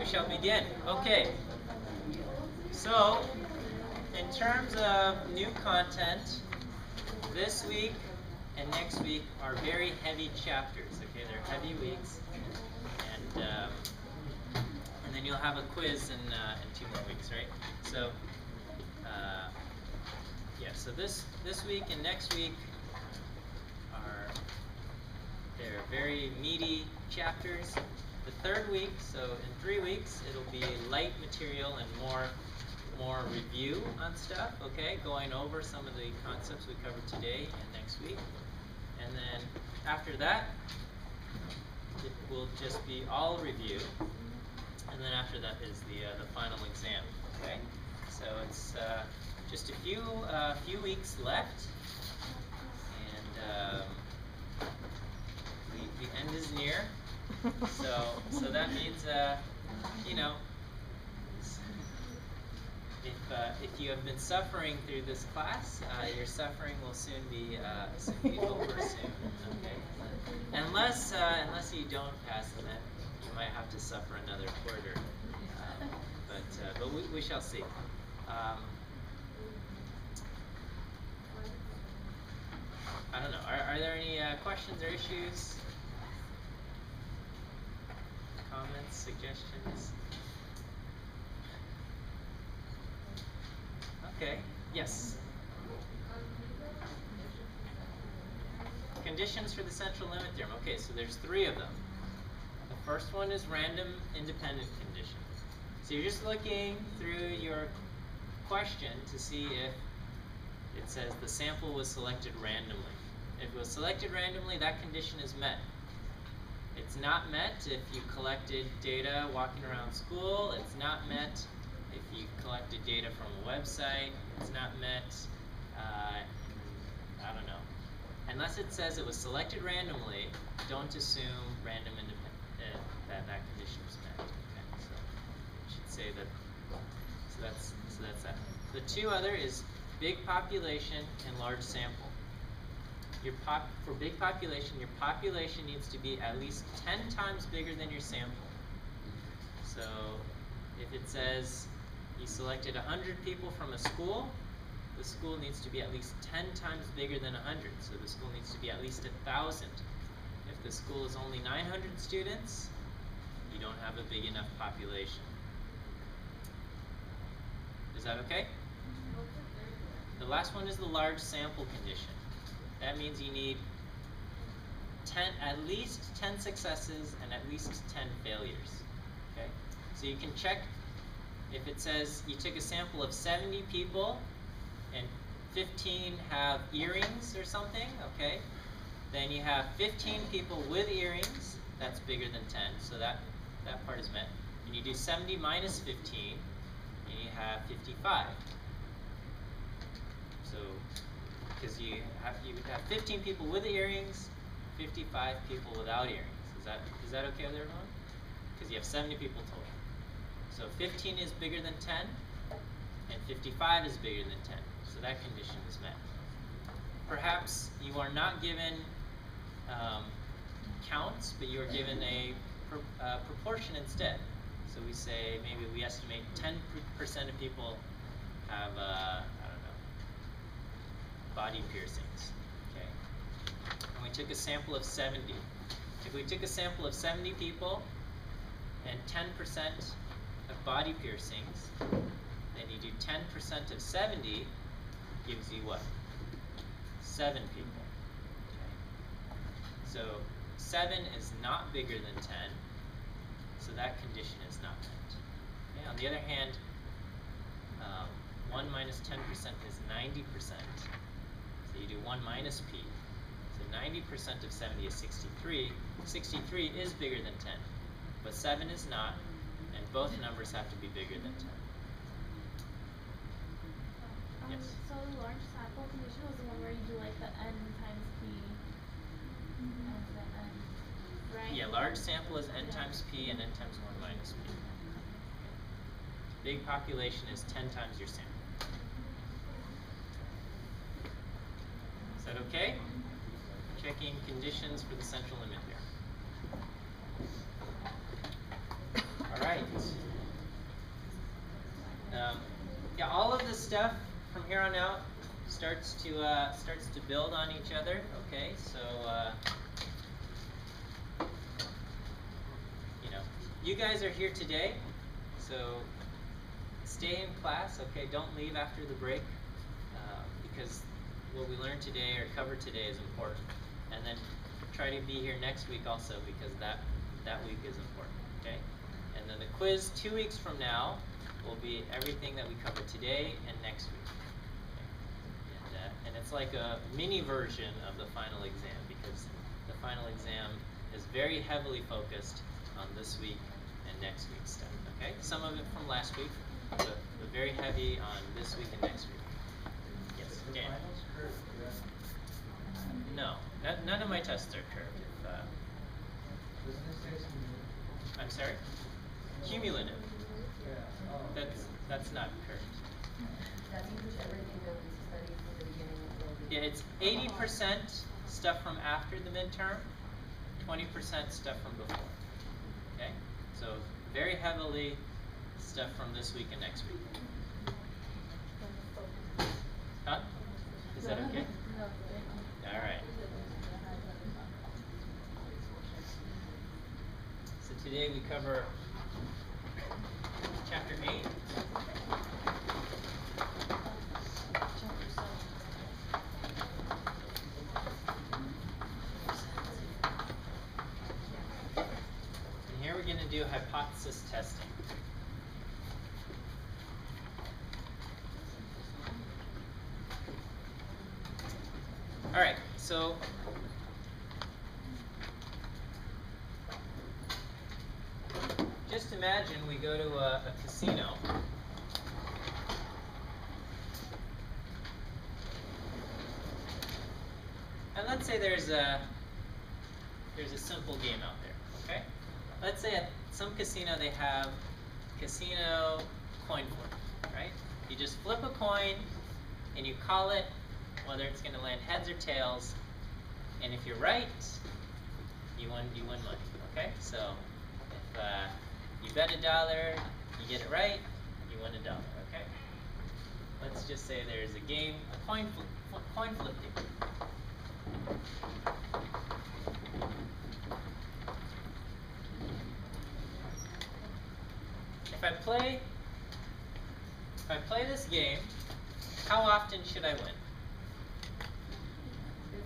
we shall begin. Okay. So, in terms of new content, this week and next week are very heavy chapters. Okay, they're heavy weeks, and then you'll have a quiz in 2 more weeks, right? So, yeah. So this week and next week are they're very meaty chapters. The third week, so in 3 weeks, it'll be light material and more review on stuff, okay? Going over some of the concepts we covered today and next week. And then after that, it will just be all review. And then after that is the final exam, okay? So it's just a few weeks left, and the end is near. So that means, you know, if you have been suffering through this class, your suffering will soon be over soon. Okay, unless you don't pass, then you might have to suffer another quarter. But we shall see. I don't know. Are there any questions or issues? Comments, suggestions? Okay, yes. Conditions for the central limit theorem. Okay, so there's 3 of them. The first one is random independent condition. So you're just looking through your question to see if it says the sample was selected randomly. If it was selected randomly, that condition is met. It's not met if you collected data walking around school. It's not met if you collected data from a website. It's not met, I don't know. Unless it says it was selected randomly, don't assume random independent that condition was met. Okay, so I should say that. So that's that. The 2 other is big population and large sample. For big population, your population needs to be at least 10 times bigger than your sample. So if it says you selected 100 people from a school, the school needs to be at least 10 times bigger than 100. So the school needs to be at least 1,000. If the school is only 900 students, you don't have a big enough population. Is that okay? The last one is the large sample condition. That means you need at least 10 successes and at least 10 failures. Okay? So you can check if it says you took a sample of 70 people and 15 have earrings or something, okay? Then you have 15 people with earrings, that's bigger than 10, so that part is met. And you do 70 minus 15, and you have 55. So, because you would have 15 people with earrings, 55 people without earrings. Is that okay with everyone? Because you have 70 people total. So 15 is bigger than 10, and 55 is bigger than 10. So that condition is met. Perhaps you are not given counts, but you are given a proportion instead. So we say maybe we estimate 10% of people have body piercings, okay? And we took a sample of 70. If we took a sample of 70 people and 10% of body piercings, then you do 10% of 70 gives you what? 7 people. Okay? So 7 is not bigger than 10, so that condition is not met. Okay? On the other hand, 1 minus 10% is 90%. So you do 1 minus p. So 90% of 70 is 63. 63 is bigger than 10, but 7 is not, and both numbers have to be bigger than 10. Yes? So the large sample condition was the one where you do like the n times p and the n, right? Yeah, large sample is n times p and n times 1 minus p. Big population is 10 times your sample. Is that okay? Checking conditions for the central limit here. All right. stuff from here on out starts to build on each other. Okay, so you know, you guys are here today, so stay in class. Okay, don't leave after the break because what we learned today or covered today is important. And then try to be here next week also because that week is important. Okay, and then the quiz 2 weeks from now will be everything that we covered today and next week. Okay? And it's like a mini version of the final exam because the final exam is very heavily focused on this week and next week's stuff. Okay, some of it from last week, but very heavy on this week and next week. Yes, Dan. No, none of my tests are curved. I'm sorry? Cumulative. That's not curved. That means everything that we studied from the beginning until the Yeah, it's 80% stuff from after the midterm, 20% stuff from before. Okay? So very heavily stuff from this week and next week. Huh? Is that okay? All right. So today we cover chapter 8. And here we're going to do hypothesis testing. All right, so just imagine we go to a casino. And let's say there's a simple game out there, okay? Let's say at some casino they have casino coin flip, right? You just flip a coin and you call it whether it's going to land heads or tails, and if you're right, you win money. Okay, so if you bet $1, you get it right, you win $1. Okay, let's just say there's a game, a coin flip game. If I play this game, how often should I win?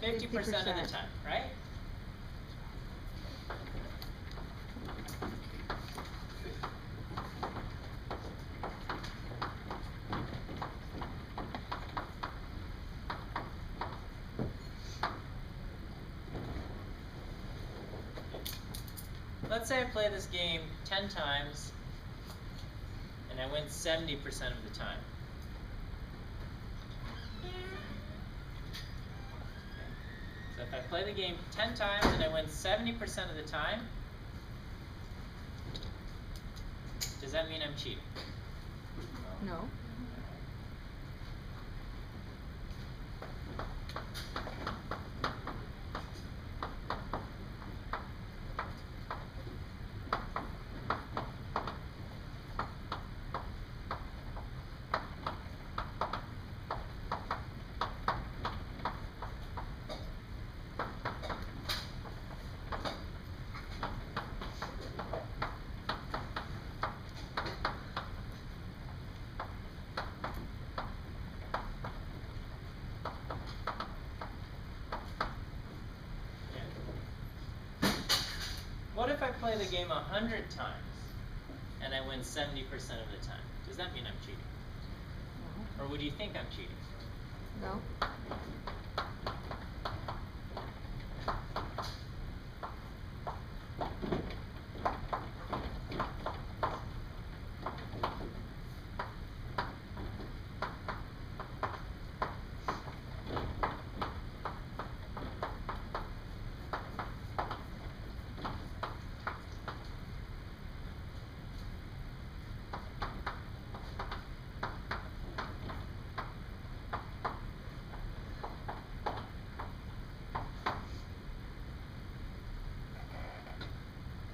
50% of the time, right? Let's say I play this game 10 times and I win 70% of the time. So if I play the game 10 times and I win 70% of the time, does that mean I'm cheating? No. What if I play the game 100 times and I win 70% of the time? Does that mean I'm cheating? No. Or would you think I'm cheating? No.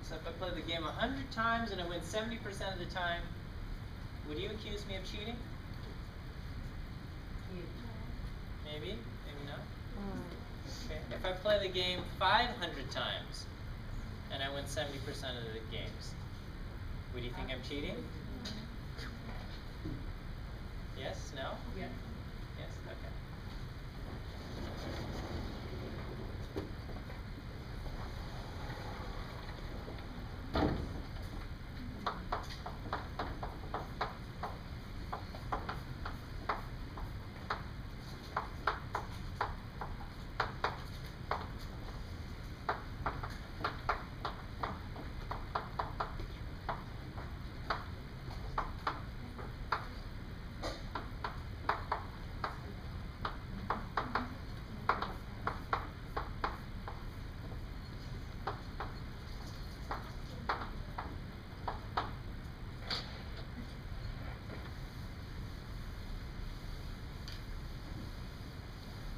So if I play the game 100 times and I win 70% of the time, would you accuse me of cheating? Maybe, maybe not. Okay. If I play the game 500 times and I win 70% of the games, would you think I'm cheating? Yes? No? Yes. Yes? Okay.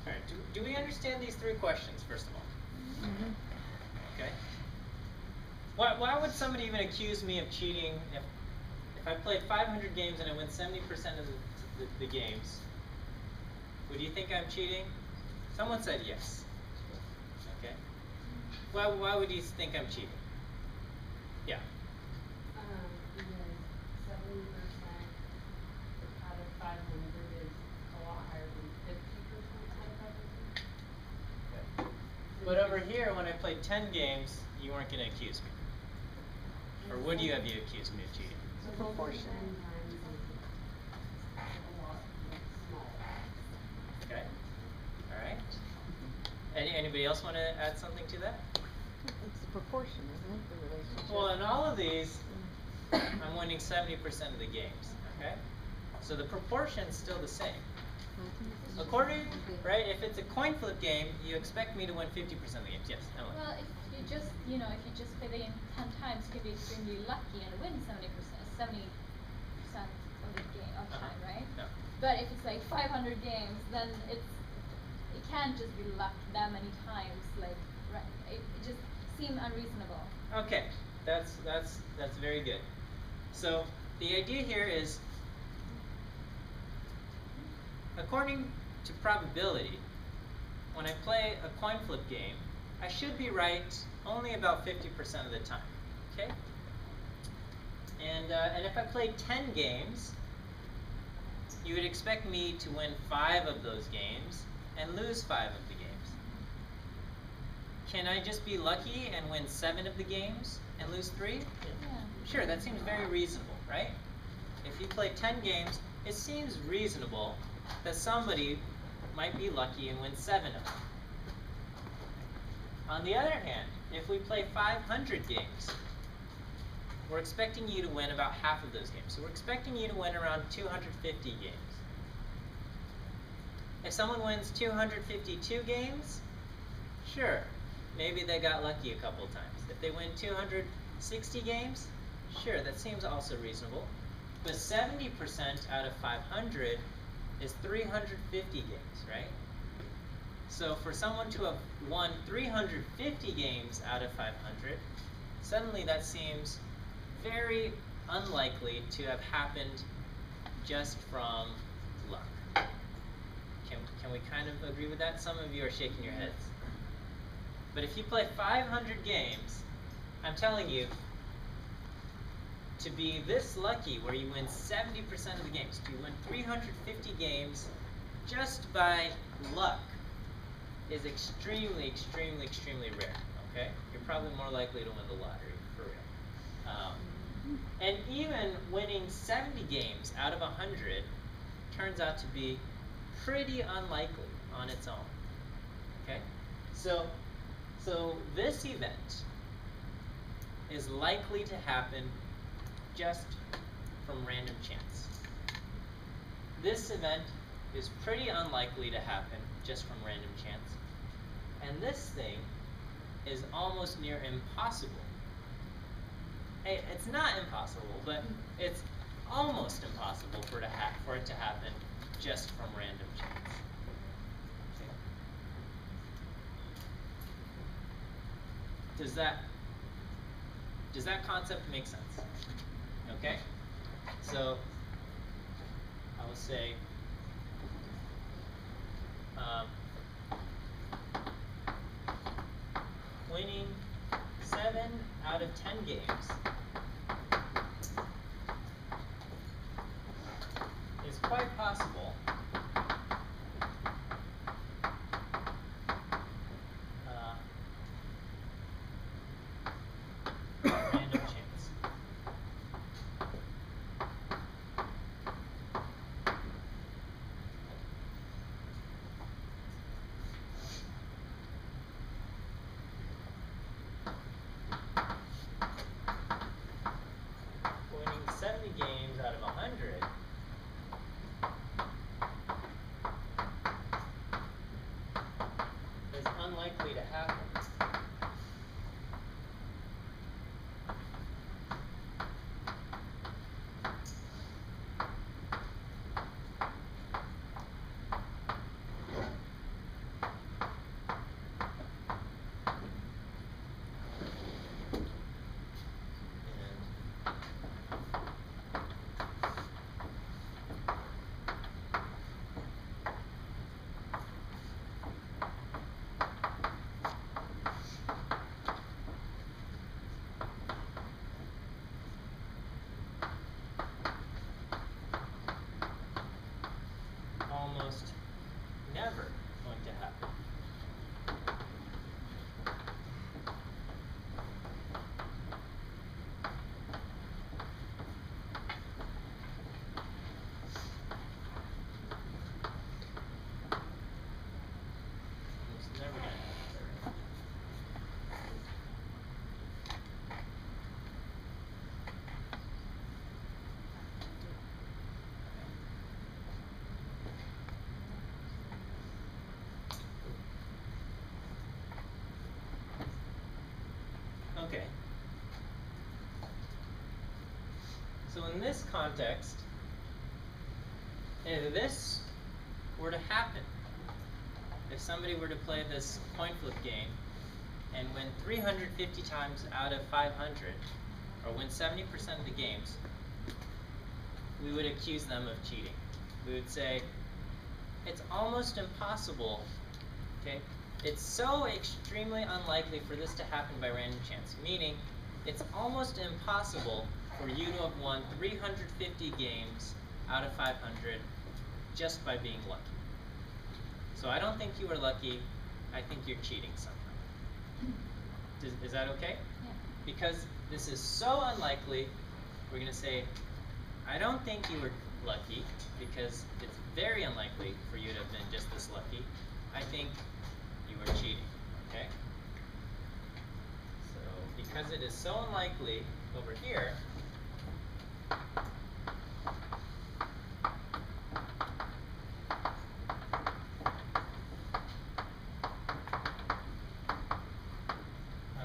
Alright, do we understand these three questions, first of all? Okay. Why would somebody even accuse me of cheating if I played 500 games and I win 70% of the games? Would you think I'm cheating? Someone said yes. Okay. Why would you think I'm cheating? Yeah. Because 70% out of 500 is a lot higher than 50% out of 500. But over here, when I played 10 games, you weren't going to accuse me. Or would you have accused me of cheating? So proportion times is a lot smaller. Okay. All right. Anybody else want to add something to that? It's the proportion, isn't it, the relationship? Well, in all of these, I'm winning 70% of the games. Okay. So the proportion's still the same. According, right? If it's a coin flip game, you expect me to win 50% of the games. Yes, Emily. Well, if you just, if you just play the game 10 times, you could be extremely lucky and win 70% of the game of time, right? No. But if it's like 500 games, then it can't just be luck that many times. Like, right? It just seems unreasonable. Okay, that's very good. So the idea here is, according to probability, when I play a coin flip game, I should be right only about 50% of the time. Okay? And if I play 10 games, you would expect me to win 5 of those games and lose 5 of the games. Can I just be lucky and win 7 of the games and lose 3? Yeah. Sure, that seems very reasonable, right? If you play 10 games, it seems reasonable that somebody might be lucky and win 7 of them. On the other hand, if we play 500 games, we're expecting you to win about half of those games. So we're expecting you to win around 250 games. If someone wins 252 games, sure, maybe they got lucky a couple of times. If they win 260 games, sure, that seems also reasonable. But 70% out of 500 is 350 games, right? So for someone to have won 350 games out of 500, suddenly that seems very unlikely to have happened just from luck. Can we kind of agree with that? Some of you are shaking your heads. But if you play 500 games, I'm telling you, to be this lucky where you win 70% of the games, to win 350 games just by luck is extremely, extremely, extremely rare, okay? You're probably more likely to win the lottery, for real. And even winning 70 games out of 100 turns out to be pretty unlikely on its own, okay? So this event is likely to happen just from random chance. This event is pretty unlikely to happen just from random chance. And this thing is almost near impossible. Hey, it's not impossible, but it's almost impossible for it to happen just from random chance. Okay. Does that concept make sense? Okay? So I will say, winning 7 out of 10 games is quite possible. Random chance. Winning 70 games out of 100 is unlikely to happen. Almost never going to happen. Almost never going to happen. Okay. So in this context, if this were to happen, if somebody were to play this coin flip game and win 350 times out of 500, or win 70% of the games, we would accuse them of cheating. We would say, it's almost impossible, okay? It's so extremely unlikely for this to happen by random chance, meaning it's almost impossible for you to have won 350 games out of 500 just by being lucky. So I don't think you were lucky, I think you're cheating somehow. Is that okay? Yeah. Because this is so unlikely, we're going to say, I don't think you were lucky, because it's very unlikely for you to have been just this lucky. I think you were cheating, okay? So, because it is so unlikely over here,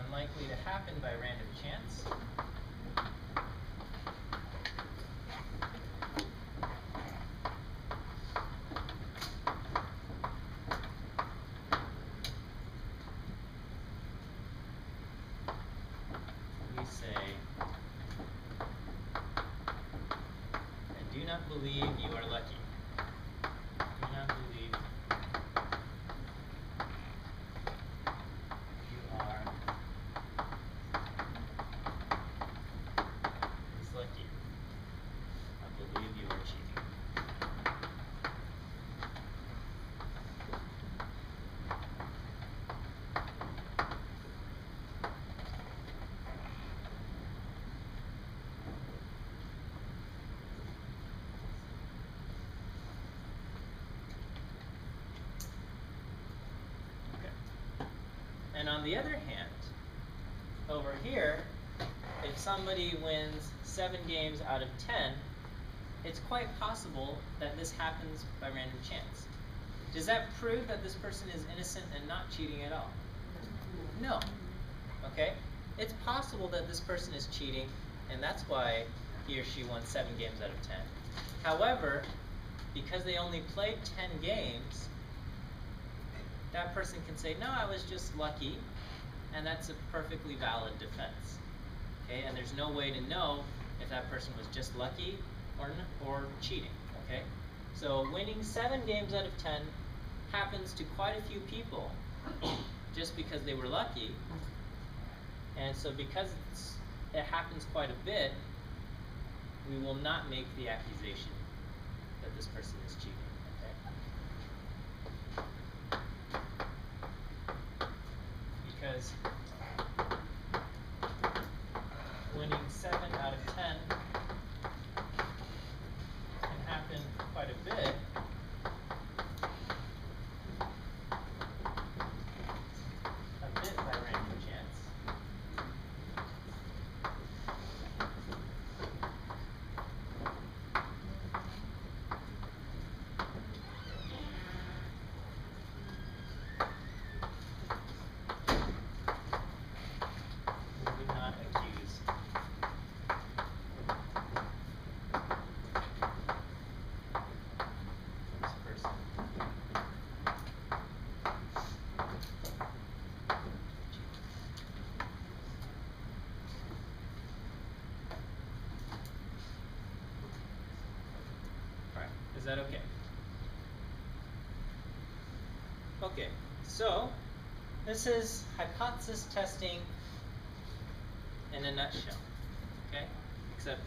unlikely to happen by random chance, we say, I do not believe you are lucky. Do not believe you are this lucky. I believe you are cheating. Okay. And on the other hand, over here, if somebody wins 7 games out of 10, it's quite possible that this happens by random chance. Does that prove that this person is innocent and not cheating at all? No. Okay? It's possible that this person is cheating, and that's why he or she won 7 games out of 10. However, because they only played 10 games, that person can say, no, I was just lucky, and that's a perfectly valid defense. Okay? And there's no way to know if that person was just lucky or cheating. Okay? So winning 7 games out of 10 happens to quite a few people just because they were lucky. And so because it happens quite a bit, we will not make the accusation that this person is cheating. Okay? Because winning 7 out of 10 can happen quite a bit. By random chance. We would not accuse this person. Alright, is that okay? Okay, so this is hypothesis testing in a nutshell, okay? Except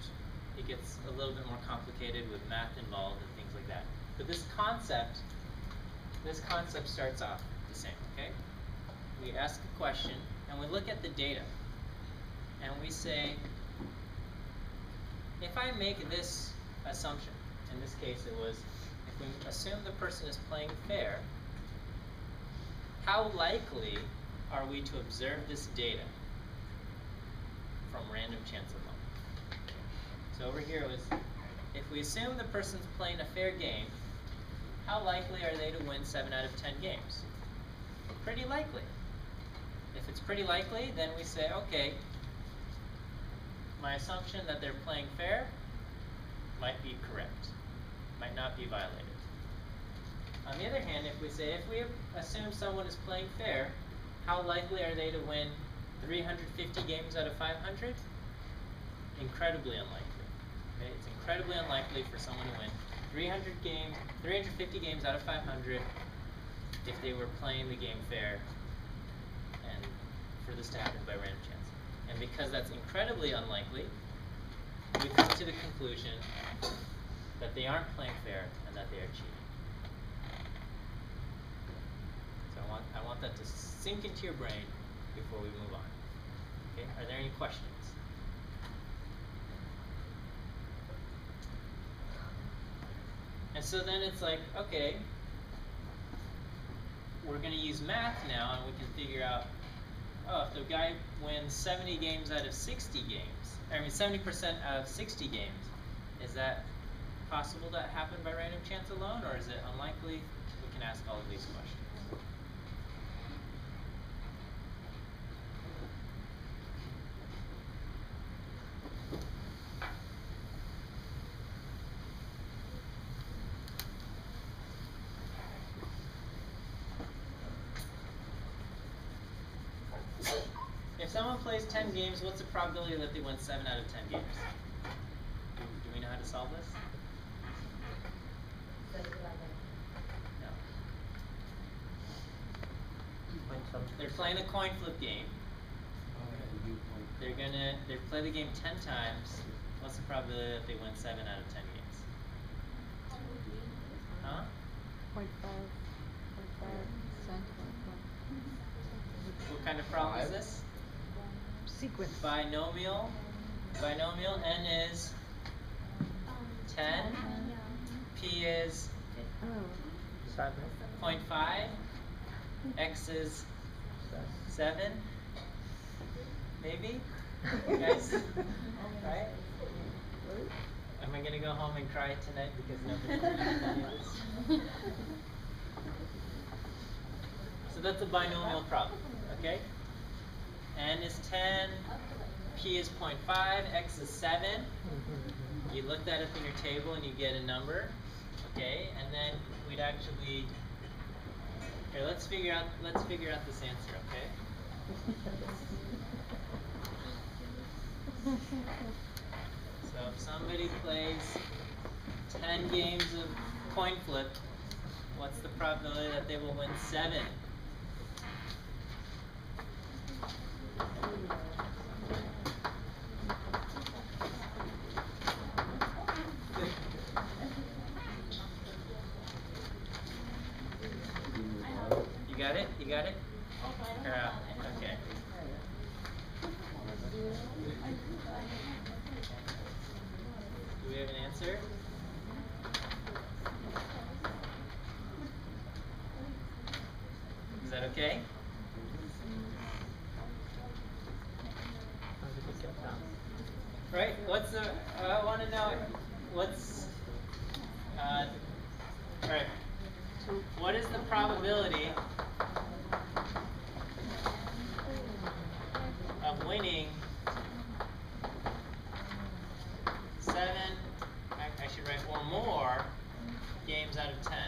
it gets a little bit more complicated with math involved and things like that. But this concept starts off the same, okay? We ask a question and we look at the data and we say, if I make this assumption, in this case it was, if we assume the person is playing fair, how likely are we to observe this data from random chance alone? So over here it was, if we assume the person's playing a fair game, how likely are they to win 7 out of 10 games? Pretty likely. If it's pretty likely, then we say, okay, my assumption that they're playing fair might be correct, might not be violated. On the other hand, if we assume someone is playing fair, how likely are they to win 350 games out of 500? Incredibly unlikely. Okay? It's incredibly unlikely for someone to win 350 games out of 500 if they were playing the game fair, and for this to happen by random chance. And because that's incredibly unlikely, we come to the conclusion that they aren't playing fair and that they are cheating. So I want that to sink into your brain before we move on. Okay? Are there any questions? And so then it's like, okay, we're going to use math now and we can figure out, oh, if the guy wins 70 games out of 60 games, 70% out of 60 games, is that possible to happen by random chance alone, or is it unlikely? We can ask all of these questions. If someone plays 10 games, what's the probability that they win 7 out of 10 games? Do we know how to solve this? No. They're playing a coin flip game. They play the game 10 times. What's the probability that they win 7 out of 10 games? Huh? 0.5%. What kind of problem is this? Sequence. Binomial. Binomial. N is 10. P is 0.5. X is 7. Maybe? Guys? Right? Am I gonna go home and cry tonight because nobody knows any of this? So that's a binomial problem, okay? N is 10, P is 0.5, X is 7. You look that up in your table and you get a number, okay? And then we'd actually, here, let's figure out this answer, okay? So if somebody plays 10 games of coin flip What's the probability that they will win 7? You got it? You got it? Okay. Do we have an answer? Is that okay? Right? What's the? I want to know. What's? Right. What is the probability of winning 7? I should write or more games out of 10.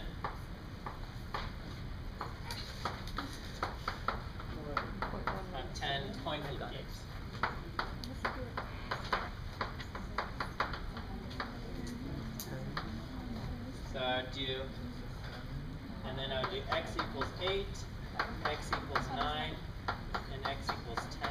Of 10 point-food games. So I would do, and then I would do x equals 8, x equals 9, and x equals 10.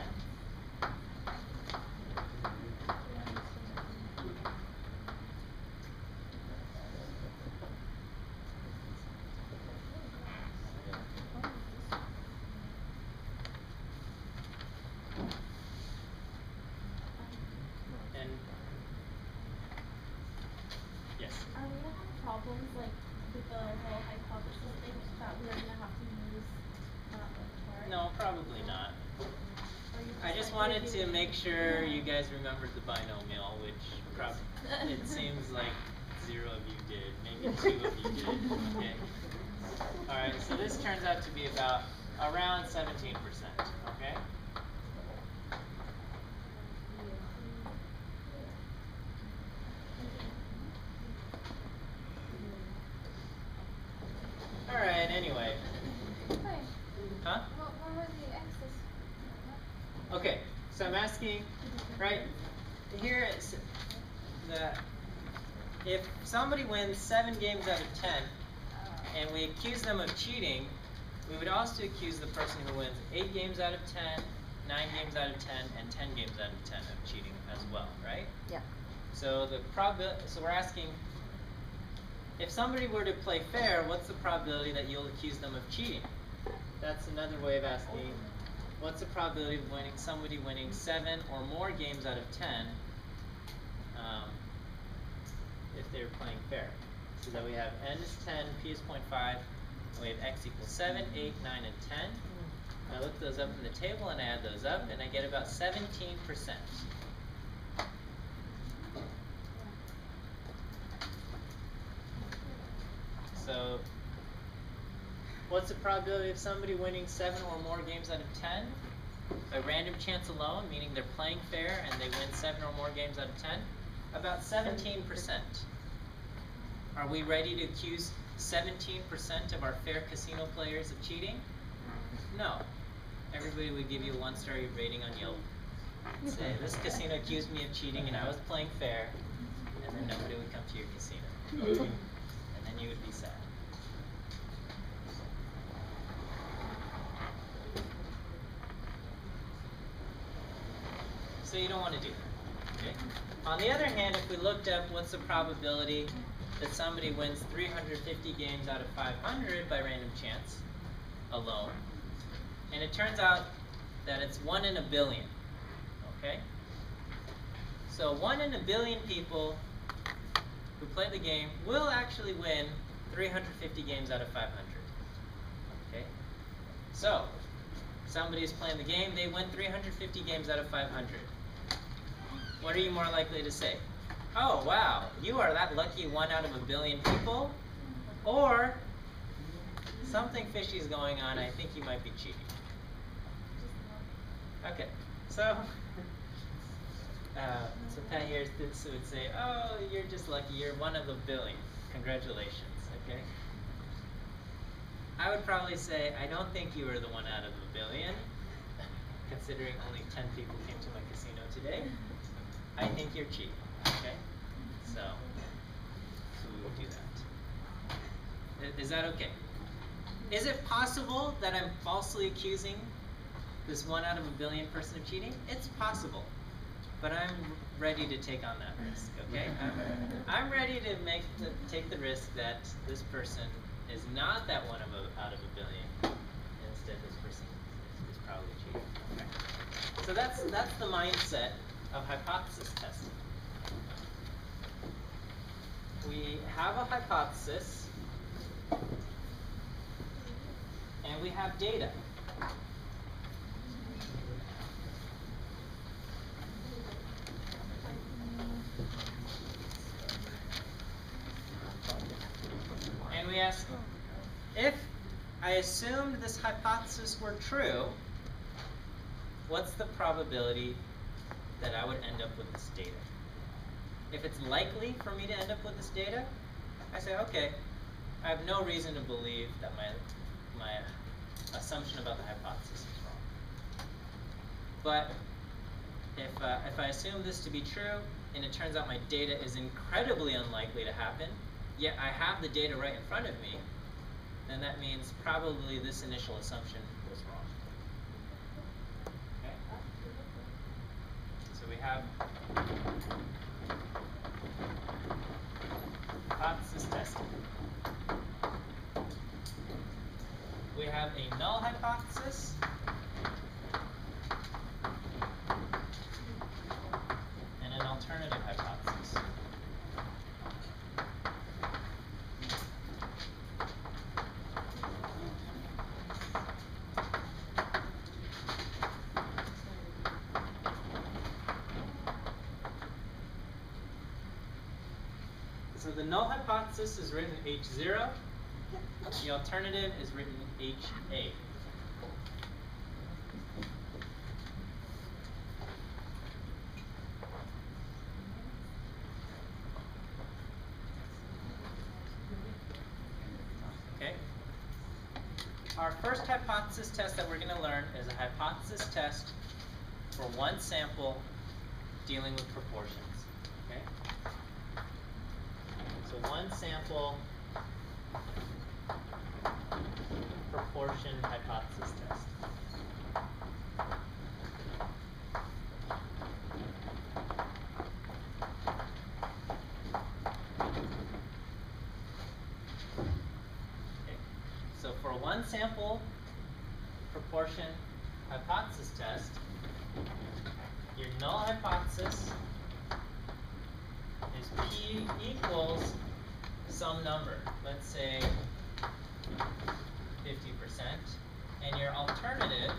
And yes. Are we gonna have problems like with the whole hypothesis thing that we're gonna have to use chart? No, probably not. Or you I just like wanted to reviewing? make sure you guys remembered the binomial, which it seems like 0 of you did, maybe 2 of you did. Okay. All right. So this turns out to be about around 17%. Okay. All right. Anyway. Wait, Huh? what were the X's? Okay, so I'm asking, right, here it's that if somebody wins 7 games out of 10 and we accuse them of cheating, we would also accuse the person who wins 8 games out of 10, 9 games out of 10, and 10 games out of 10 of cheating as well, right? Yeah. So the so we're asking, if somebody were to play fair, what's the probability that you'll accuse them of cheating? That's another way of asking, what's the probability of somebody winning 7 or more games out of 10 if they're playing fair? So that we have n is 10, p is 0.5, and we have x equals 7, 8, 9, and 10. I look those up in the table and I add those up and I get about 17%. So what's the probability of somebody winning 7 or more games out of 10? By random chance alone, meaning they're playing fair and they win 7 or more games out of 10? About 17%. Are we ready to accuse 17% of our fair casino players of cheating? No. Everybody would give you a 1-star rating on Yelp. Say, this casino accused me of cheating and I was playing fair, and then nobody would come to your casino. And then you would be sad. So you don't want to do that. Okay? On the other hand, if we looked up what's the probability that somebody wins 350 games out of 500 by random chance alone, and it turns out that it's 1 in a billion. Okay? So 1 in a billion people who play the game will actually win 350 games out of 500. Okay? So, somebody is playing the game, they win 350 games out of 500. What are you more likely to say? Oh, wow, you are that lucky 1 out of a billion people? Or, something fishy is going on, I think you might be cheating. Okay, so Pat here would say, oh, you're just lucky, you're 1 of a billion. Congratulations, okay? I would probably say, I don't think you are the 1 out of a billion, considering only 10 people came to my casino today. I think you're cheating, okay? So we will do that. Is that okay? Is it possible that I'm falsely accusing this 1 out of a billion person of cheating? It's possible, but I'm ready to take on that risk. Okay, I'm ready to take the risk that this person is not that 1 out of a billion. Instead, this person is probably cheating. Okay. So that's the mindset of hypothesis testing. We have a hypothesis, and we have data. And we ask, if I assumed this hypothesis were true, what's the probability that I would end up with this data? If it's likely for me to end up with this data, I say, okay, I have no reason to believe that my assumption about the hypothesis is wrong. But if I assume this to be true, and it turns out my data is incredibly unlikely to happen, yet I have the data right in front of me, then that means probably this initial assumption was wrong. Okay? So we have hypothesis testing. We have a null hypothesis and an alternative hypothesis. So the null hypothesis is written H0. The alternative is written HA. Okay. Our first hypothesis test that we're going to learn is a hypothesis test for one sample dealing with proportions. Okay. So one sample proportion hypothesis test. Okay. So for one sample proportion hypothesis test, your null hypothesis is P equals some number. Let's say 50%, and your alternative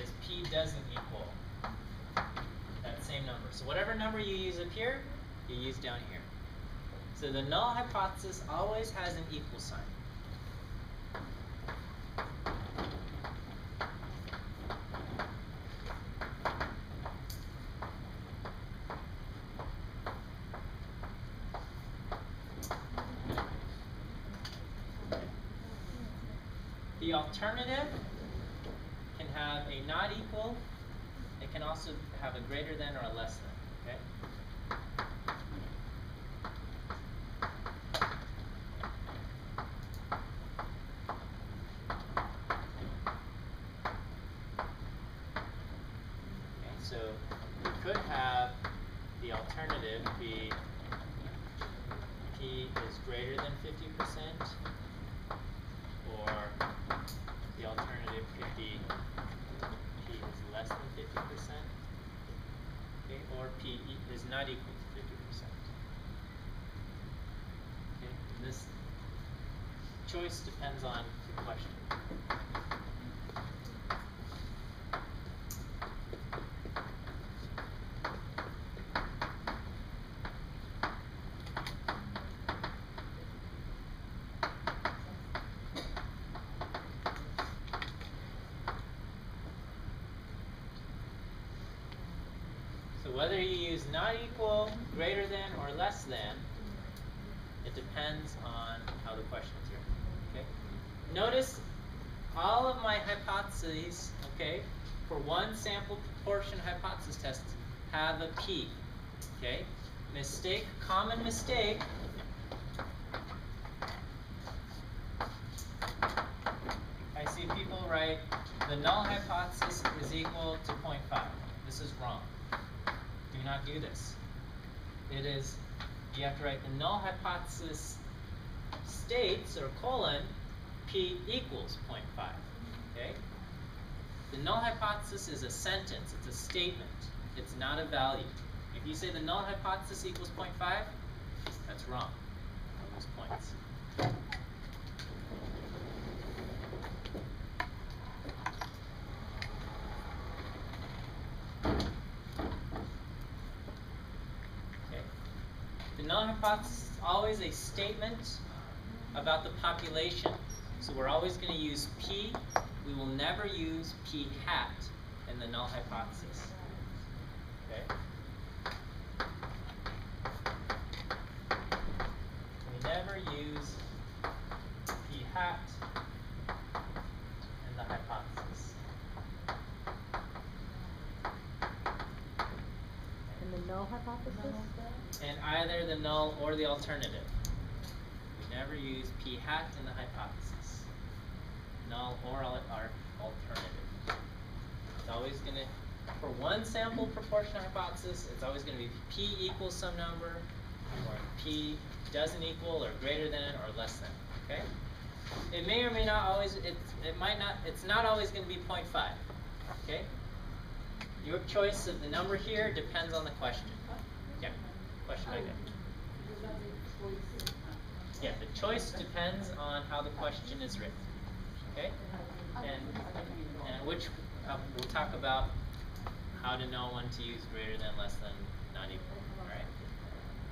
is P doesn't equal that same number. So whatever number you use up here, you use down here. So the null hypothesis always has an equal sign. The alternative can have a not equal. It can also have a greater than or a less than. Okay. Okay, so we could have the alternative be P is greater than 50%, or the alternative could be P is less than 50%, okay, or P is not equal to 50%. Okay, and this choice depends on the question. Whether you use not equal, greater than, or less than, it depends on how the question is written. Okay? Notice all of my hypotheses, okay, for one sample proportion hypothesis test have a P. Okay? mistake, common mistake. I see people write the null hypothesis is equal to 0.5. This is wrong. Do not do this. It is, you have to write the null hypothesis states, or colon, p equals 0.5. Okay? The null hypothesis is a sentence, it's a statement. It's not a value. If you say the null hypothesis equals 0.5, that's wrong. You lose points. Okay. The null hypothesis is always a statement about the population. So we're always going to use p. We will never use p hat in the null hypothesis. Okay? We never use p hat in the hypothesis. And the null hypothesis? And either the null or the alternative. We never use p hat in the hypothesis. Null or our alternative. It's always going to, for one sample proportion hypothesis, it's always going to be p equals some number, or p doesn't equal, or greater than, or less than. Okay? It may or may not always, it might not, it's not always going to be 0.5. Okay? Your choice of the number here depends on the question. Yeah? Question again. Yeah, the choice depends on how the question is written. Okay? And which, we'll talk about how to know when to use greater than, less than, not equal. Alright?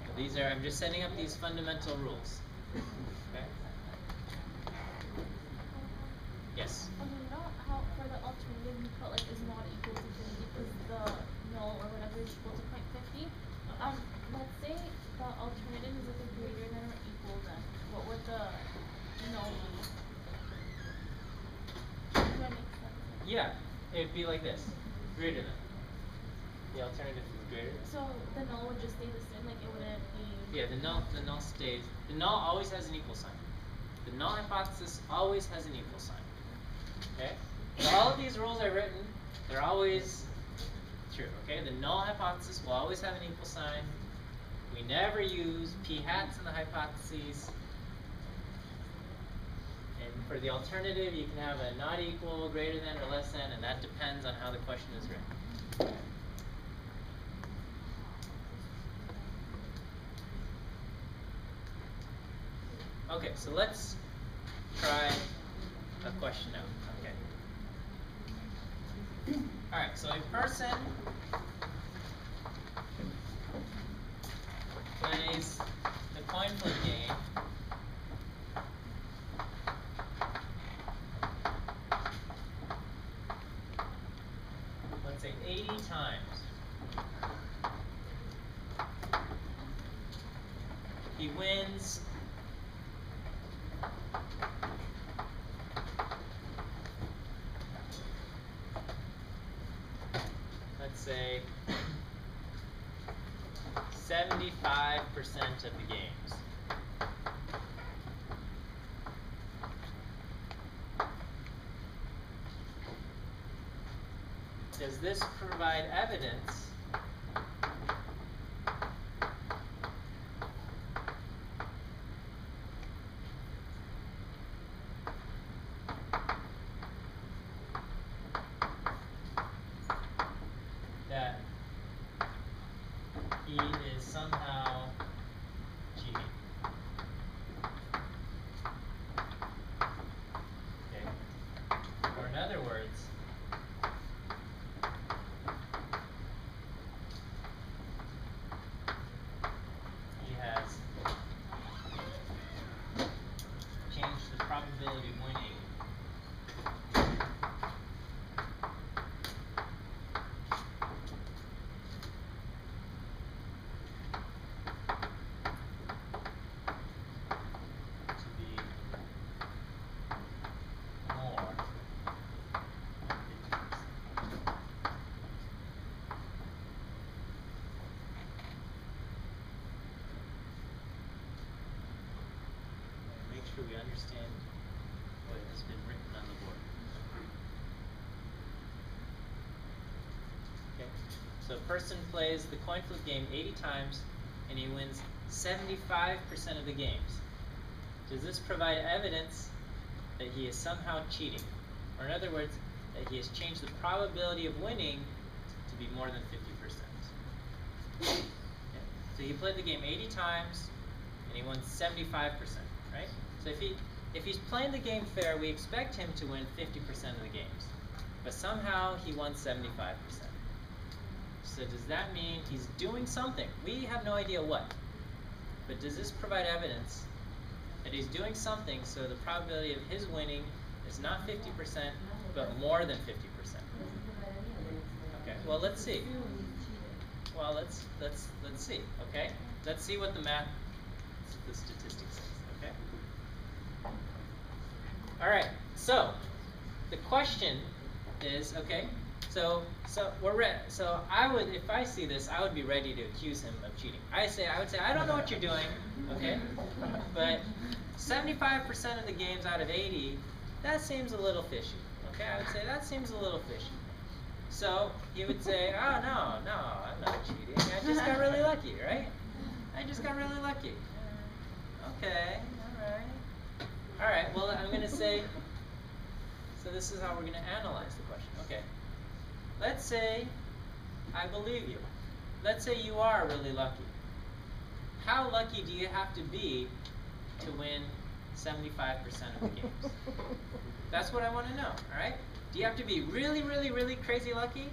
So these are, I'm just setting up these fundamental rules. Okay? Yes? You know how for the alternative you put like is not equal to 50 because the null or whatever is equal to 0.50. Let's say the alternative is like a greater than or equal than. What would the null be? Does that make sense? Yeah, it'd be like this. Greater than. The alternative is greater than. So the null would just stay the same, like it wouldn't be. Yeah, the null stays. The null always has an equal sign. The null hypothesis always has an equal sign. Okay? So all of these rules I've written, they're always true. Okay? The null hypothesis will always have an equal sign. We never use p hats in the hypotheses. And for the alternative, you can have a not equal, greater than, or less than, and that depends on how the question is written. Okay, so let's try a question out. Okay. Alright, so a person plays the coin flip game. Let's say 80 times. He wins say 75% of the games. Does this provide evidence that he is somehow cheating? Okay. Or in other words, he has changed the probability of winning sure we understand what has been written on the board. Okay, so a person plays the coin flip game 80 times and he wins 75% of the games. Does this provide evidence that he is somehow cheating? Or in other words, that he has changed the probability of winning to be more than 50%. Okay. So he played the game 80 times and he won 75%, right? So if he's playing the game fair, we expect him to win 50% of the games. But somehow he won 75%. So does that mean he's doing something? We have no idea what. But does this provide evidence that he's doing something so the probability of his winning is not 50%, but more than 50%? Okay, well let's see. Well, let's see, okay? Let's see what the statistics says, okay? All right, so the question is, okay, so I would, if I see this, I would be ready to accuse him of cheating. I would say, I don't know what you're doing, okay? But 75% of the games out of 80, that seems a little fishy, okay? I would say that seems a little fishy. So he would say, oh no, I'm not cheating. I just got really lucky, right? I just got really lucky. Okay, all right. Well, I'm going to say, so this is how we're going to analyze the question. Okay, let's say I believe you. Let's say you are really lucky. How lucky do you have to be to win 75% of the games? That's what I want to know, all right? Do you have to be really, really, really crazy lucky?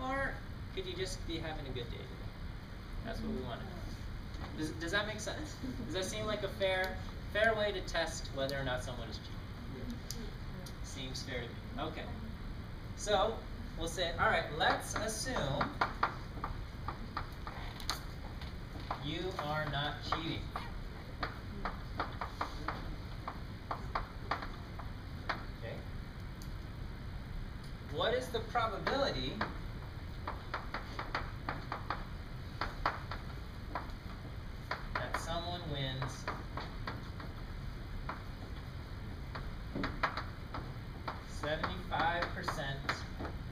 Or could you just be having a good day today? That's what we want to know. Does that make sense? Does that seem like a fair way to test whether or not someone is cheating? Seems fair to me. Okay. So we'll say, all right, let's assume you are not cheating. What is the probability that someone wins 75%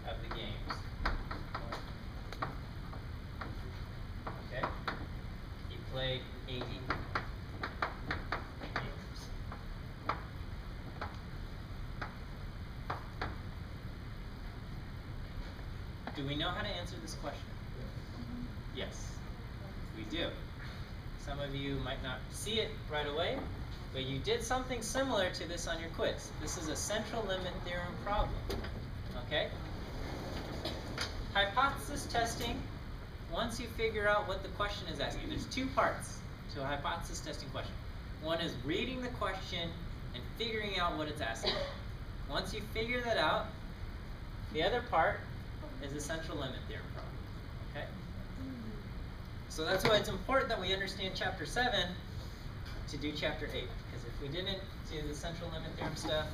of the games? Okay? He played 80 games. Do we know how to answer this question? Yes, we do. Some of you might not see it right away, but you did something similar to this on your quiz. This is a central limit theorem problem. Okay? Hypothesis testing, once you figure out what the question is asking, there's two parts to a hypothesis testing question. One is reading the question and figuring out what it's asking. Once you figure that out, the other part is the central limit theorem problem. Okay? So that's why it's important that we understand chapter 7 to do chapter 8. Because if we didn't do the central limit theorem stuff,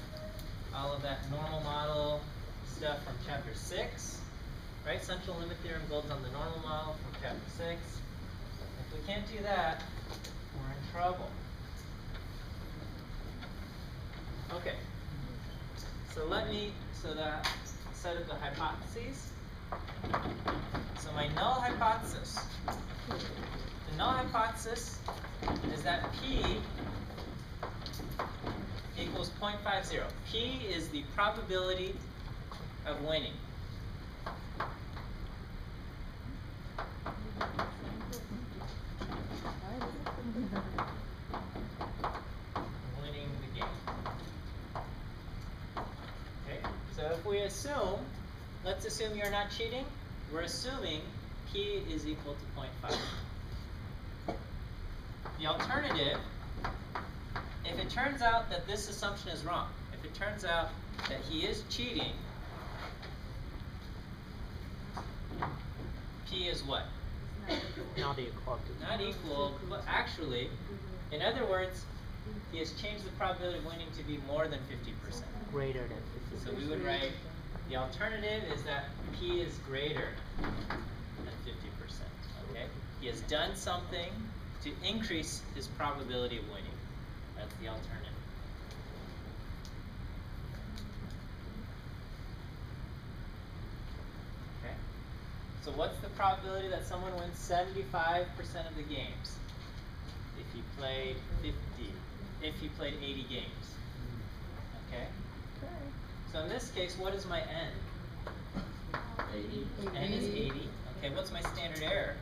all of that normal model stuff from chapter 6, right? Central limit theorem builds on the normal model from chapter 6. If we can't do that, we're in trouble. Okay. So that set of the hypotheses. So my null hypothesis. The null hypothesis is that P equals 0.50. P is the probability of winning. Winning the game. Okay, so if we assume, let's assume you're not cheating. We're assuming P is equal to 0.5. The alternative, if it turns out that this assumption is wrong, if it turns out that he is cheating, P is what? Not equal to. Not equal, but actually, in other words, he has changed the probability of winning to be more than 50%. Greater than 50%. So we would write, the alternative is that P is greater than 50%, okay? He has done something to increase his probability of winning. That's the alternative. So what's the probability that someone wins 75% of the games? If he played 80 games. Okay? So in this case, what is my n? 80. N is 80. Okay, what's my standard error?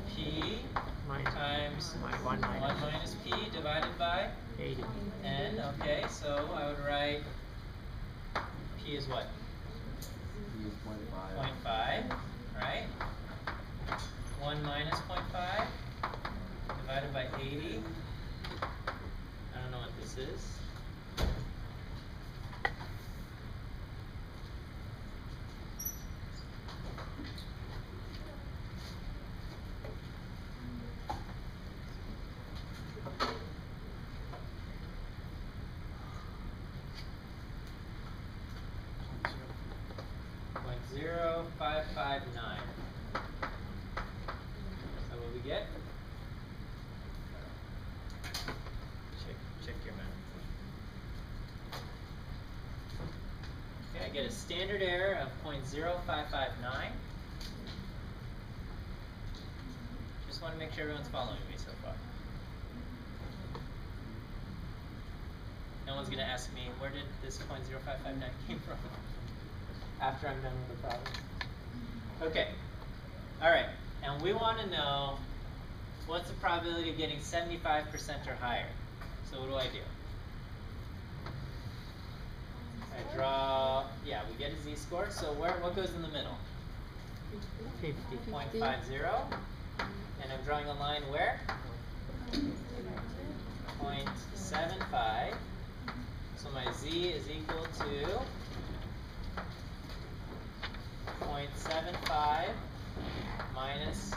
P times 1 minus P divided by 80. N. Okay, so I would write P is what? P is 0.5. 0.5, right? 1 minus 0.5 divided by 80. I don't know what this is. Point 0.559. Is that what we get? Check your math. Okay, I get a standard error of 0.0559. Just want to make sure everyone's following me so far. No one's going to ask me, where did this 0.0559 came from? After I'm done with the problem. Okay. Alright. And we want to know what's the probability of getting 75% or higher. So what do? I draw, yeah, we get a z-score. So what goes in the middle? 50. 0.50. And I'm drawing a line where? 0.75. So my z is equal to 0.75 minus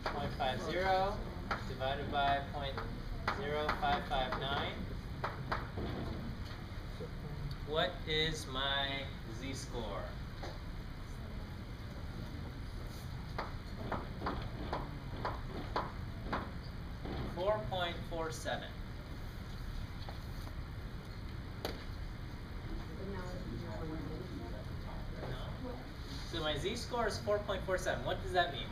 0.50 divided by 0.0559. What is my z-score? .47. So my z-score is 4.47. What does that mean?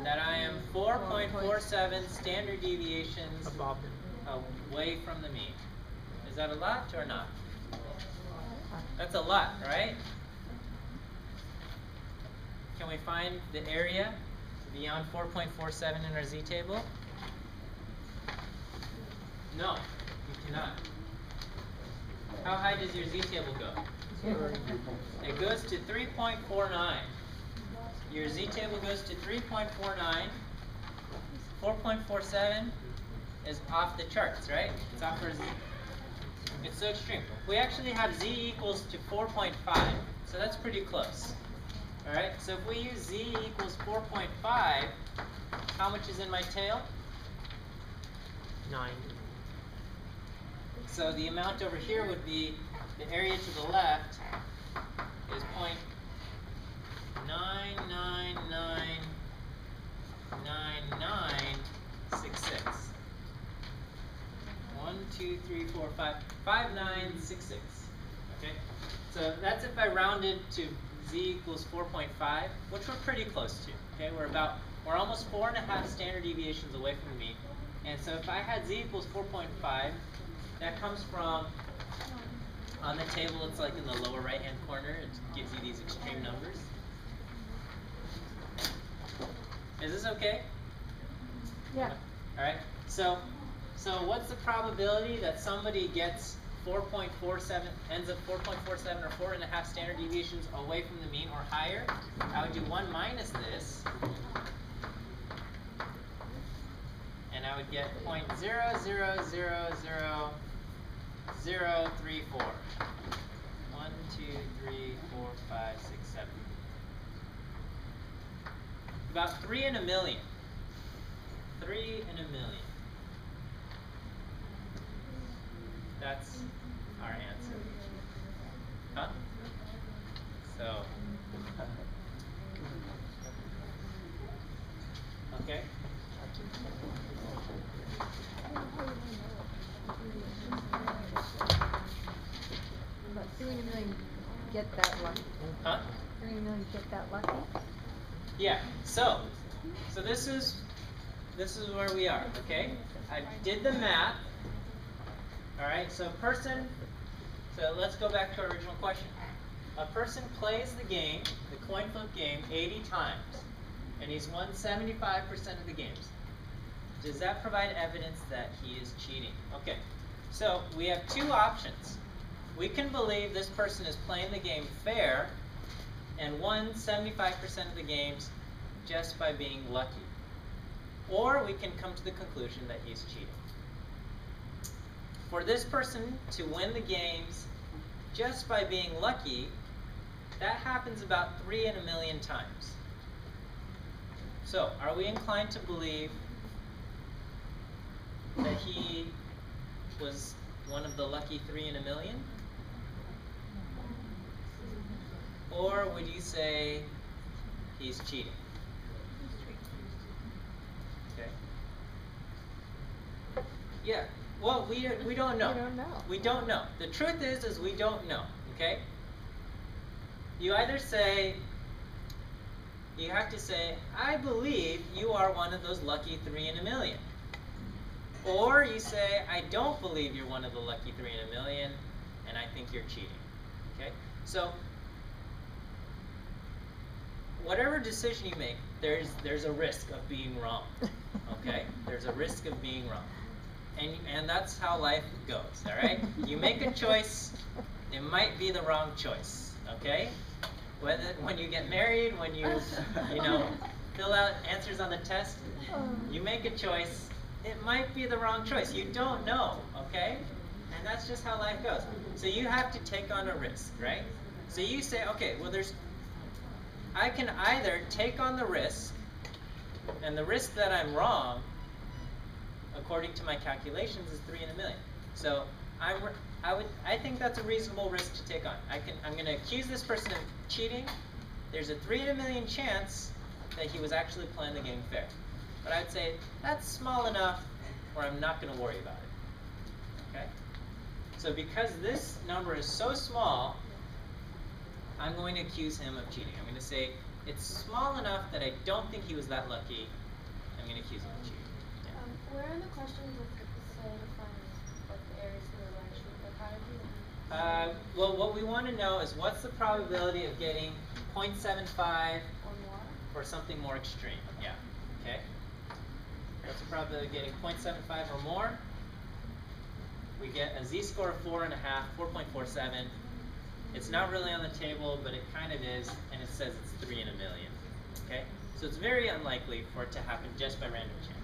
That I am 4.47 standard deviations Above them. away from the mean. Is that a lot or not? That's a lot, right? Can we find the area beyond 4.47 in our z-table? No, you cannot. How high does your z-table go? It goes to 3.49. Your z-table goes to 3.49. 4.47 is off the charts, right? It's off our z. It's so extreme. We actually have z equals to 4.5, so that's pretty close. All right, so if we use z equals 4.5, how much is in my tail? 9. So the amount over here would be, the area to the left is 0.9999966. 1, 2, 3, 4, 5, 5966. Okay, so that's if I rounded to z equals 4.5, which we're pretty close to. Okay, we're almost 4.5 standard deviations away from the mean. And so if I had z equals 4.5, that comes from, on the table it's like in the lower right hand corner, it gives you these extreme numbers. Is this okay? Yeah. Alright, so what's the probability that somebody gets 4.47, ends up 4.47 or 4.5 standard deviations away from the mean or higher? I would do 1 minus this, and I would get 0.0000034. 1, 2, 3, 4, 5, 6, 7. About 3 in a million. 3 in a million. That's our answer. Huh? So, okay. really get that lucky? Huh? Do you really get that lucky? Yeah. So this is where we are. Okay. I did the math. All right. So let's go back to our original question. A person plays the game, the coin flip game, 80 times, and he's won 75% of the games. Does that provide evidence that he is cheating? Okay. So we have two options. We can believe this person is playing the game fair and won 75% of the games just by being lucky. Or we can come to the conclusion that he's cheating. For this person to win the games just by being lucky, that happens about 3 in a million times. So, are we inclined to believe that he was one of the lucky 3 in a million? Or would you say he's cheating? Okay. Yeah. Well, we don't know. We don't know. We don't know. The truth is we don't know. Okay. You either say, you have to say, I believe you are one of those lucky 3 in a million. Or you say, I don't believe you're one of the lucky 3 in a million, and I think you're cheating. Okay? So, whatever decision you make, there's a risk of being wrong. Okay? There's a risk of being wrong. And that's how life goes, all right? You make a choice, it might be the wrong choice, okay? When you get married, when you fill out answers on the test, you make a choice, it might be the wrong choice. You don't know, okay? And that's just how life goes. So you have to take on a risk, right? So you say, okay, well I can either take on the risk, and the risk that I'm wrong, according to my calculations, is 3 in a million. So I think that's a reasonable risk to take on. I'm going to accuse this person of cheating. There's a 3 in a million chance that he was actually playing the game fair. But I'd say that's small enough where I'm not going to worry about it. Okay? So because this number is so small, I'm going to accuse him of cheating. I'm going to say it's small enough that I don't think he was that lucky. I'm going to accuse him of cheating. Where in the question does it say define like the areas where we're going to shoot? Like how did you Well, what we want to know is what's the probability of getting 0.75 or more? or something more extreme. Yeah. Okay. What's the probability of getting 0.75 or more? We get a z-score of 4.5, 4.47. It's not really on the table, but it kind of is, and it says it's 3 in a million. Okay? So it's very unlikely for it to happen just by random chance.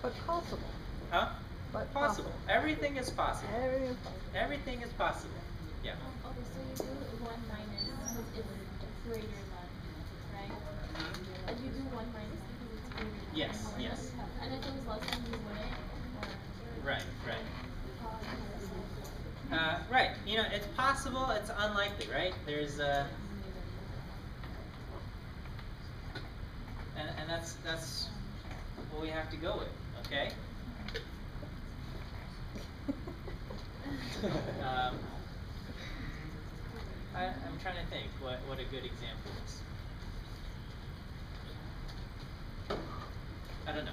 But possible. Huh? But Possible. Everything is possible. Everything is possible. Everything is possible. Yeah. Okay, so you do 1 minus because it's greater than, right? And you do 1 minus because it's greater than. Yes, yes. And if it was less than, you wouldn't? Or Right, right. Right. It's possible, it's unlikely, right? There's and that's what we have to go with, okay? I'm trying to think what a good example is. I don't know.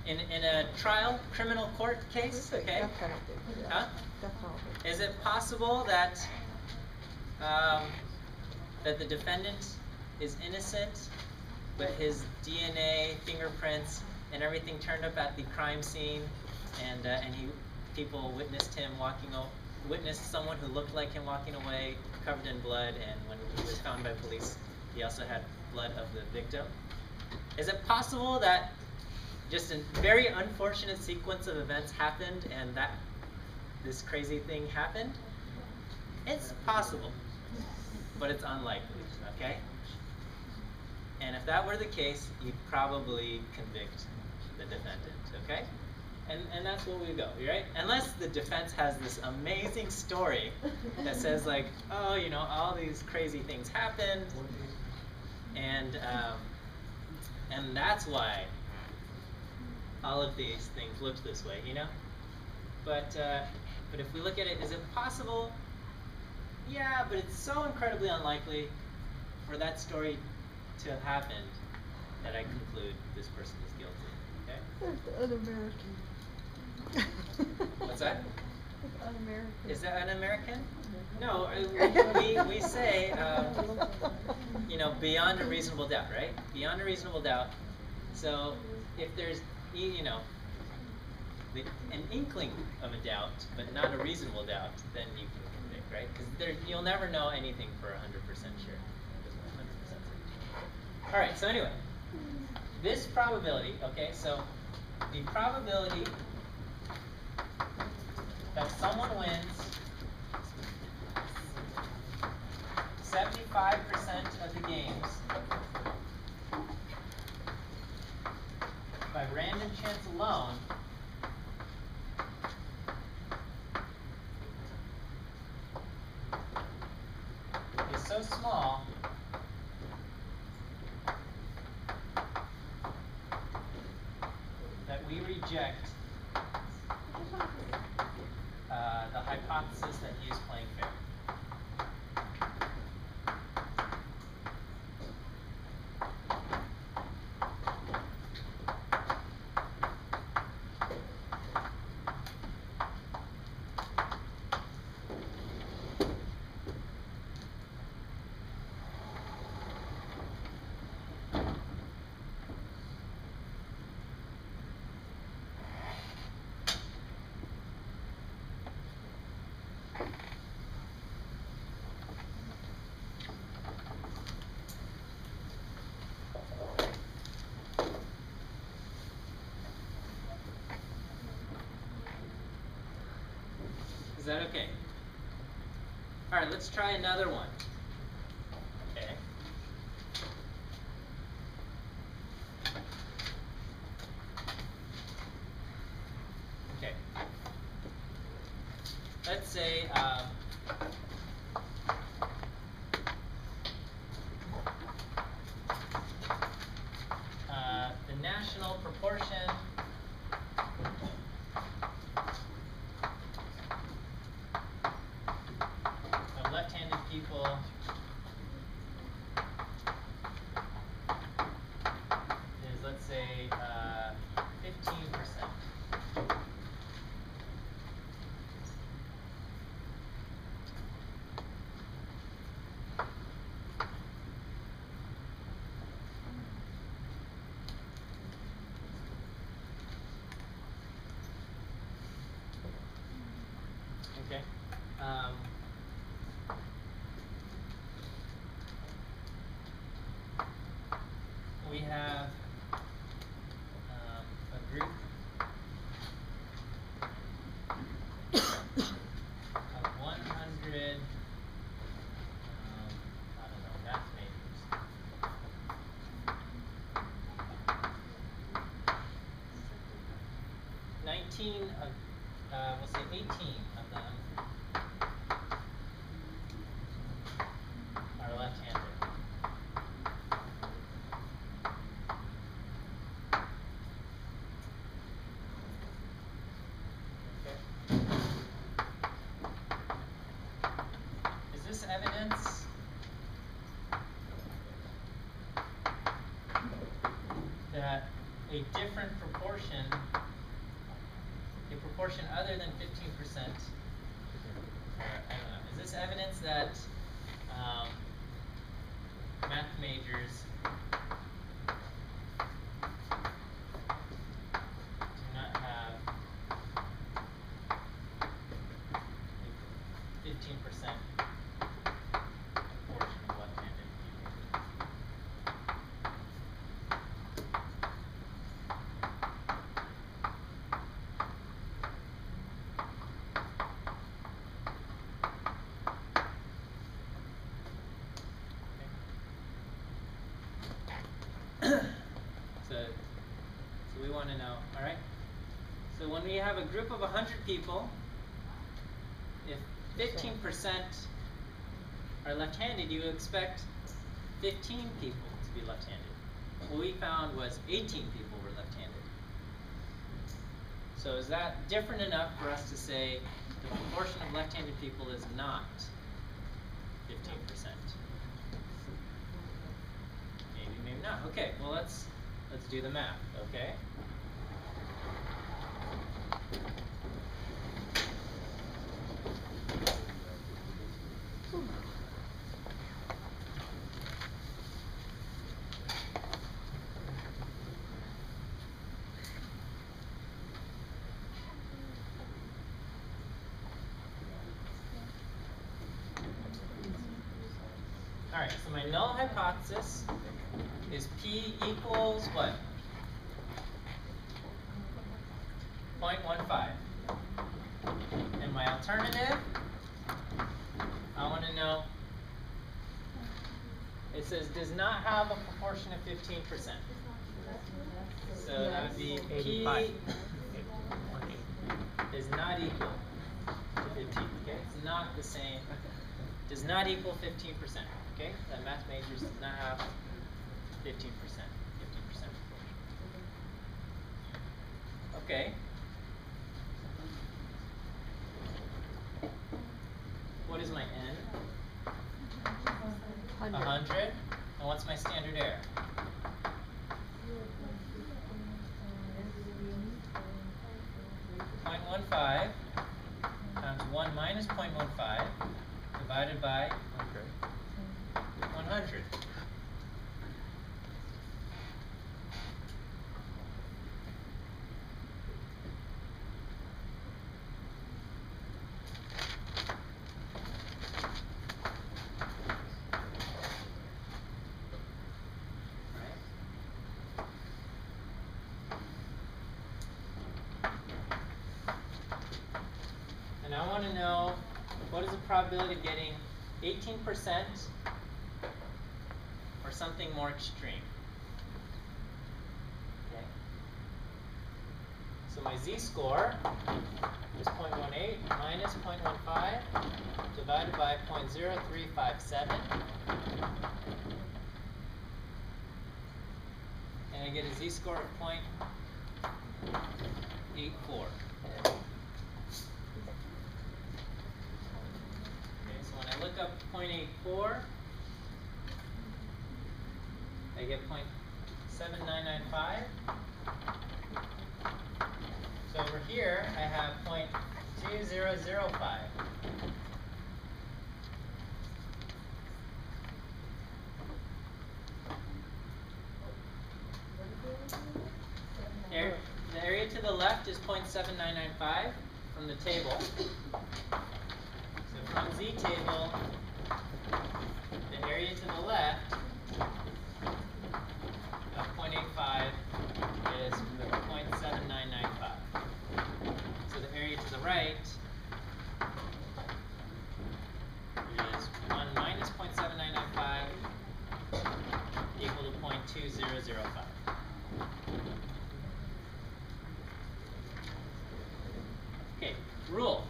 In a trial criminal court case, okay? Death penalty. Yeah. Huh? Death penalty. Is it possible that that the defendant is innocent, but his DNA, fingerprints, and everything turned up at the crime scene, and people witnessed someone who looked like him walking away, covered in blood, and when he was found by police, he also had blood of the victim? Is it possible that just a very unfortunate sequence of events happened and that this crazy thing happened? It's possible, but it's unlikely, okay? And if that were the case, you'd probably convict the defendant, okay? And that's where we go, right? Unless the defense has this amazing story that says like, oh, all these crazy things happened, and that's why all of these things looked this way, But if we look at it, is it possible Yeah, but it's so incredibly unlikely for that story to have happened that I conclude this person is guilty. Okay? That's un-American. What's that? It's un-American. Is that un-American? No, we say, you know, beyond a reasonable doubt, right? Beyond a reasonable doubt. So if there's, you know, an inkling of a doubt, but not a reasonable doubt, then you can convict, right? Because you'll never know anything for 100% sure. 100%. All right. So anyway, this probability. Okay. So the probability that someone wins 75% of the games by random chance alone is so small that we reject the hypothesis that he is playing fair. Is that okay? All right, let's try another one. Okay. Okay. Let's say the national proportion of left-handed people is, let's say, 15%. Okay. We have a group of 100, I don't know, math majors. 19 of, we'll say 18 of them are left-handed. Okay. Is this evidence that a different proportion, a proportion other than 15%, I don't know, is this evidence that math majors do not have a 15% proportion of left-handed people? So we want to know, all right? So when we have a group of 100 people, if 15% are left-handed, you expect 15 people to be left-handed. What we found was 18 people were left-handed. So is that different enough for us to say the proportion of left-handed people is not Okay, well let's do the math, okay? Alright, so my null hypothesis is P equals what? 0.15. And my alternative, I want to know, it says does not have a proportion of 15%. So that would be P 85. is not equal to 15. Okay, it's not the same. Does not equal 15%. Okay, that math majors does not have 15%. 15%. Okay. What is my n? 100. And what's my standard error? .15 times 1 minus 0.15 divided by 100. And I want to know what is the probability of getting 18% or something more extreme. Okay. So my z-score is 0.18 minus 0.15 divided by 0.0357. And I get a z-score of 0.84. When I look up 0.84, I get 0.7995. So over here, I have 0.2005. The area to the left is 0.7995 from the table. So from Z table, the area to the left of 0.85 is 0.7995. So the area to the right is 1 minus 0.7995 equal to 0.2005. Okay, rule.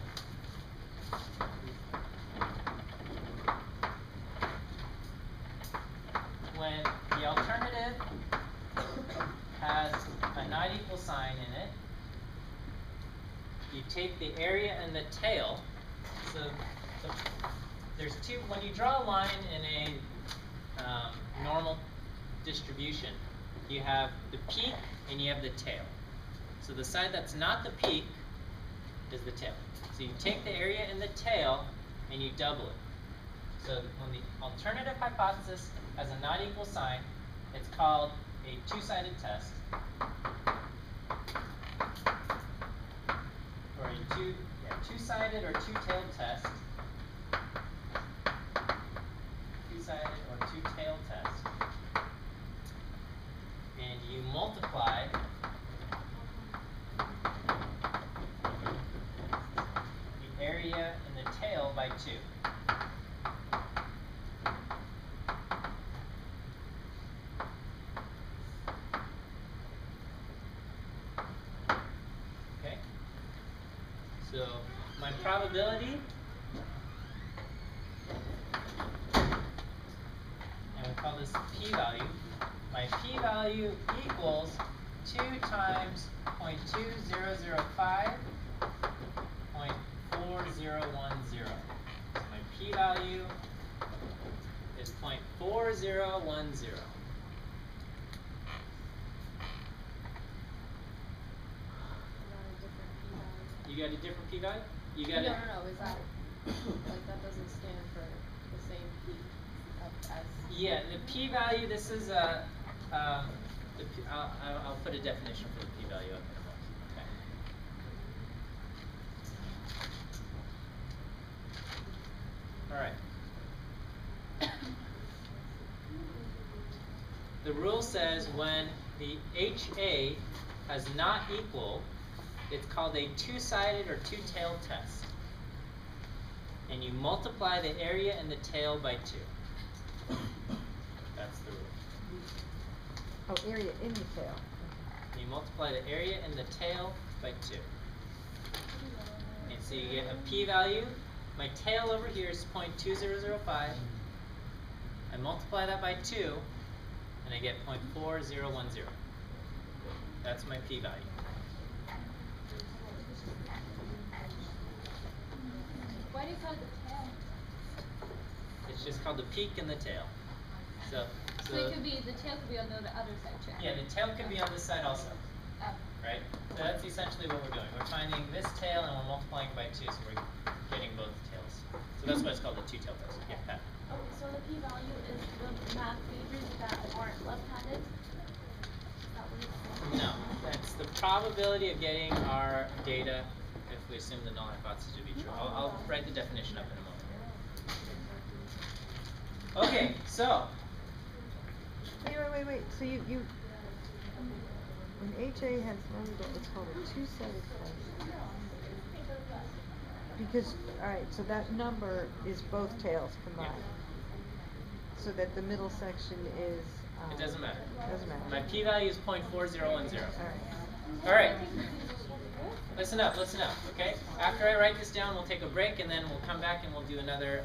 When the alternative has a not equal sign in it, you take the area and the tail. So there's two. When you draw a line in a normal distribution, you have the peak and you have the tail. So the side that's not the peak is the tail. So you take the area and the tail and you double it. So when the alternative hypothesis has a not equal sign, it's called a two-sided test, or a two-sided or two-tailed test. Two-sided or two-tailed test. And you multiply the area and the tail by 2. Okay? So my probability, and we call this p-value, my p-value equals 2 times 0.2005 0.4010. So my p-value is 0.4010. got a different p-value? You got No, it? is that, like, that doesn't stand for the same P as. Yeah, the p-value, this is I'll put a definition for the p-value up in a moment. Okay. Alright. The rule says when the HA has not equal, it's called a two-sided or two-tailed test. And you multiply the area and the tail by 2. That's the rule. Oh, area in the tail. You multiply the area and the tail by 2. And so you get a p-value. My tail over here is 0.2005. I multiply that by 2, and I get 0.4010. That's my p-value. Why do you call it the tail? It's just called the peak and the tail. So So it could be, the tail could be on the other side too. yeah, the tail could be on this side also, Oh. right? So that's essentially what we're doing. We're finding this tail and we're multiplying by 2, so we're getting both tails. So that's why it's called the two-tailed test. Yeah, Pat. Okay, so the p-value is the math majors that aren't left-handed? Is that what it's saying? No, that's the probability of getting our data if we assume the null hypothesis to be true. I'll write the definition up in a moment. Okay, so Wait. So you when HA has it's called a two-sided test. Because, alright, so that number is both tails combined. So that the middle section is, it doesn't matter. Doesn't matter. My p-value is 0.4010. Alright. Alright. Listen up, okay? After I write this down, we'll take a break, and then we'll come back and we'll do another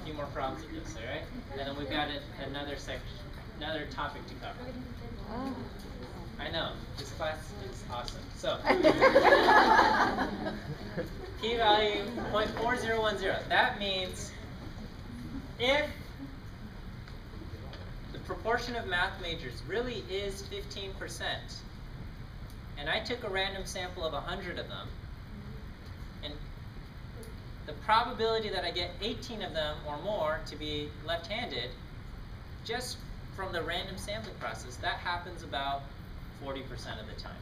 few more problems of this, alright? And then we've got another section, another topic to cover. Ah. I know, this class is awesome. So, p-value 0.4010. That means if the proportion of math majors really is 15%, and I took a random sample of 100 of them, and the probability that I get 18 of them or more to be left-handed, just from the random sampling process, that happens about 40% of the time.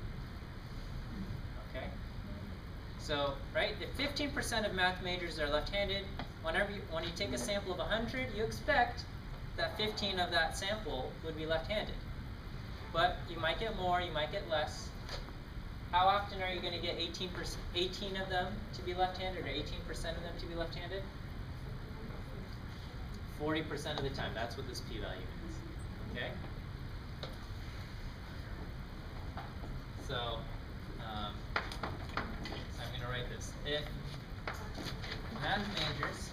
Okay? So, right, if 15% of math majors are left-handed, when you take a sample of 100, you expect that 15 of that sample would be left-handed. But you might get more, you might get less. How often are you going to get 18 of them to be left-handed, or 18% of them to be left-handed? 40% of the time. That's what this p-value is. Okay? So, I'm going to write this. If math majors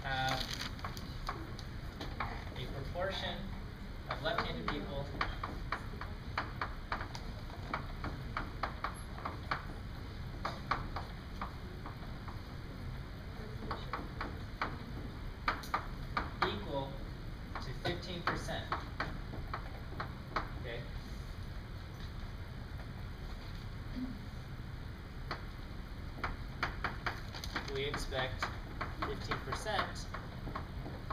have a proportion of left-handed people equal to 15%. Okay? We expect 15%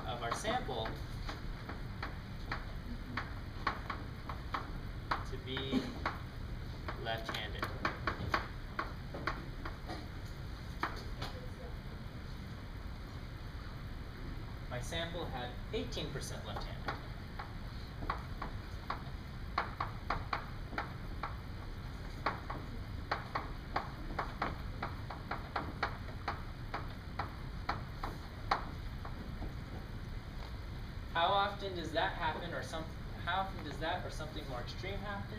of our sample to be left-handed. My sample had 18% left-handed. How often does that happen, or how often does that or something more extreme happen?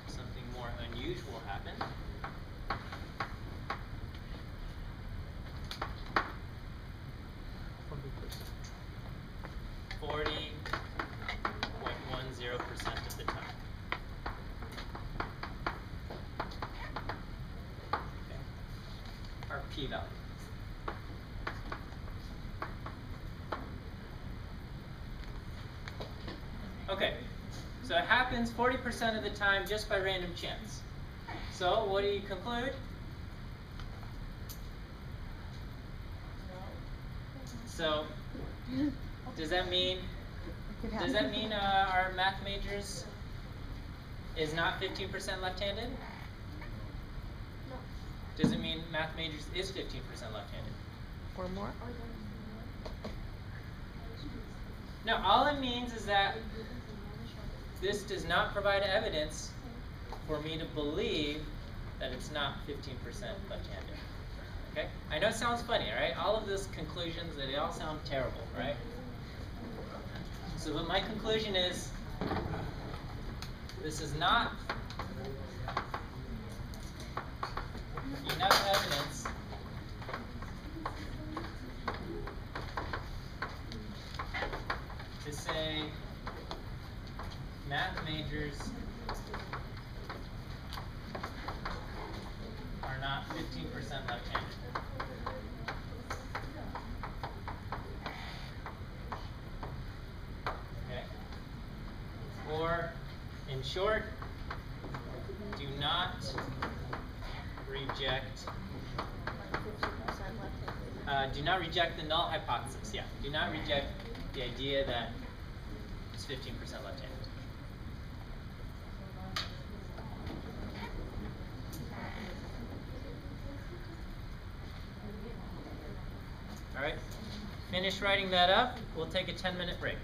Something more unusual happen. 40.5%. p-value. Okay, so it happens 40% of the time just by random chance. So what do you conclude? So does that mean our math majors is not 15% left-handed? No. Does it mean math majors is 15% left-handed? Or more? No, all it means is that this does not provide evidence for me to believe that it's not 15% left-handed. Okay? I know it sounds funny, right? All of these conclusions, they all sound terrible, right? So but my conclusion is this is not enough evidence to say math majors are not 15% left-handed. Okay. Or, in short, do not reject the null hypothesis. Yeah, do not reject the idea that it's 15% left-handed. All right, finish writing that up. We'll take a 10-minute break.